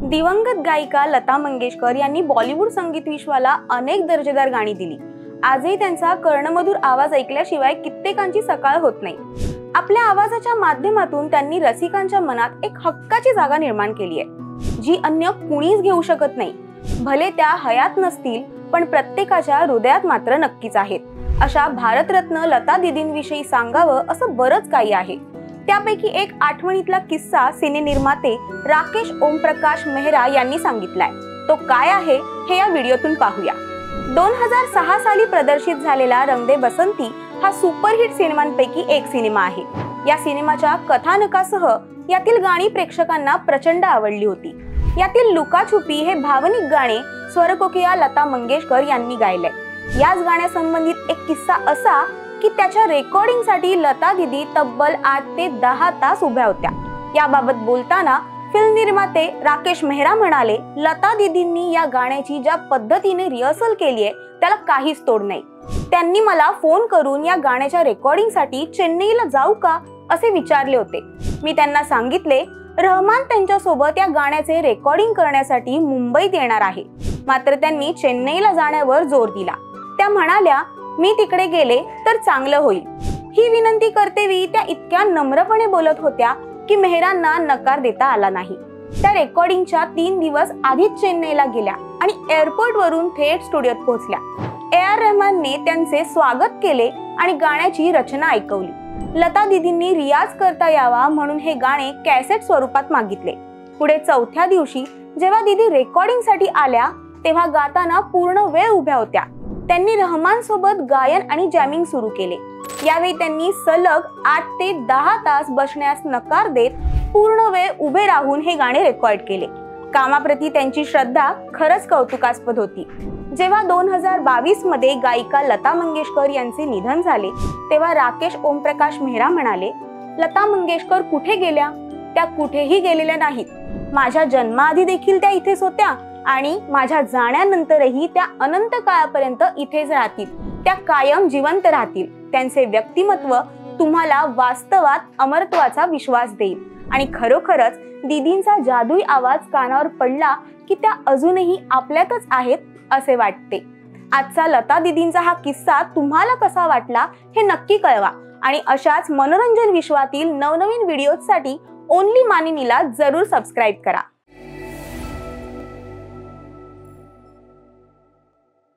दिवंगत गायिका लता मंगेशकर यांनी बॉलिवूड संगीत विश्वाला अनेक दर्जेदार गाणी दिली। आजही त्यांचा कर्णमधुर आवाज ऐकल्याशिवाय कित्येकांची सकाळ होत नाही। आपल्या आवाजाच्या माध्यमातून त्यांनी रसिकांच्या मनात एक हक्काची जागा निर्माण केली आहे, जी अन्य कुणीच घेऊ शकत नाही। भले त्या हयात नसतील, पण प्रत्येकाच्या हृदयात मात्र नक्कीच आहेत। अशा भारतरत्न लता दीदींविषयी सांगावं असं बरंच काही आहे। त्यापैकी एक आठवणीतला किस्सा सिने निर्माते राकेश ओमप्रकाश मेहरा यांनी सांगितलाय। तो काय आहे हे या व्हिडिओतून पाहूया। 2006 साली प्रदर्शित झालेला रंग दे बसंती हा सुपरहिट सिनेमांपैकी एक सिनेमा आहे। या सिनेमाच्या कथानकासह यातील गाणी प्रेक्षकांना प्रचंड आवडली होती। यातील लुकाछुपी हे भावनिक गाणे स्वरकोकिळा लता मंगेशकर यांनी गायलंय। याच गाण्यासंबंधित एक किस्सा असा की त्याच्या रेकॉर्डिंगसाठी लता दीदी तब्बल 8 ते 10 तास उभ्या होत्या। याबाबत बोलताना फिल्म निर्माते राकेश मेहरा म्हणाले, लता दीदींनी या गाण्याची ज्या पद्धतीने रिहर्सल केली आहे त्याला काहीच तोड नाही। त्यांनी मला फोन करून या गाण्याच्या रेकॉर्डिंगसाठी चेन्नईला जाऊ का असे विचारले होते। मी त्यांना सांगितले रहमान त्यांच्यासोबत या गाण्याचे रेकॉर्डिंग करण्यासाठी मुंबईत येणार आहे, मात्र त्यांनी चेन्नईला जाण्यावर जोर दिला। त्या म्हणाल्या, मी तिकडे गेले तर चांगलं होईल। ही विनंती करतेवेळी त्या इतक्या नम्रपणे बोलत होत्या की मेहरांना नकार देता आला नाही। त्या रेकॉर्डिंगच्या 3 दिवस आधीच चेन्नईला गेल्या आणि एअरपोर्ट वरून थेट स्टुडिओत पोहोचल्या। ए.आर. रहमानने त्यांचे स्वागत केले आणि गाण्याची रचना ऐकवली। लता दीदींनी रियाज करता यावा म्हणून हे गाणे कॅसेट स्वरूपात मागितले। पुढे 4थ्या दिवशी जेव्हा दीदी रेकॉर्डिंगसाठी आल्या तेव्हा गाताना पूर्ण वेळ उभ्या होत्या। त्यांनी रहमान सोबत गायन आणि जॅमिंग सुरू केले। यावेळी त्यांनी सलग 8 ते 10 तास बसण्यास नकार देत पूर्ण वेळ उभे राहून हे गाणे रेकॉर्ड केले। कामाप्रती त्यांची श्रद्धा खरंच कौतुकास्पद होती। जेव्हा 2022 मध्ये गायिका लता मंगेशकर यांचे निधन झाले तेव्हा राकेश ओमप्रकाश मेहरा म्हणाले, लता मंगेशकर कुठे गेल्या? त्या कुठेही गेलेल्या नाहीत। माझ्या जन्माआधी देखील त्या इथेच होत्या आणि माझ्या जाण्यानंतरही त्या अनंत काळापर्यंत इथेच राहतील। त्या कायम जिवंत राहतील। त्यांचे व्यक्तिमत्व तुम्हाला वास्तवात अमरत्वाचा विश्वास देईल आणि खरोखरच दीदींचा जादुई आवाज कानावर पडला की त्या अजूनही आपल्यातच आहेत असे वाटते। आजचा लता दीदींचा हा किस्सा तुम्हाला कसा वाटला हे नक्की कळवा आणि अशाच मनोरंजन विश्वातील नवनवीन व्हिडिओसाठी ओनली मानिनीला जरूर सबस्क्राइब करा।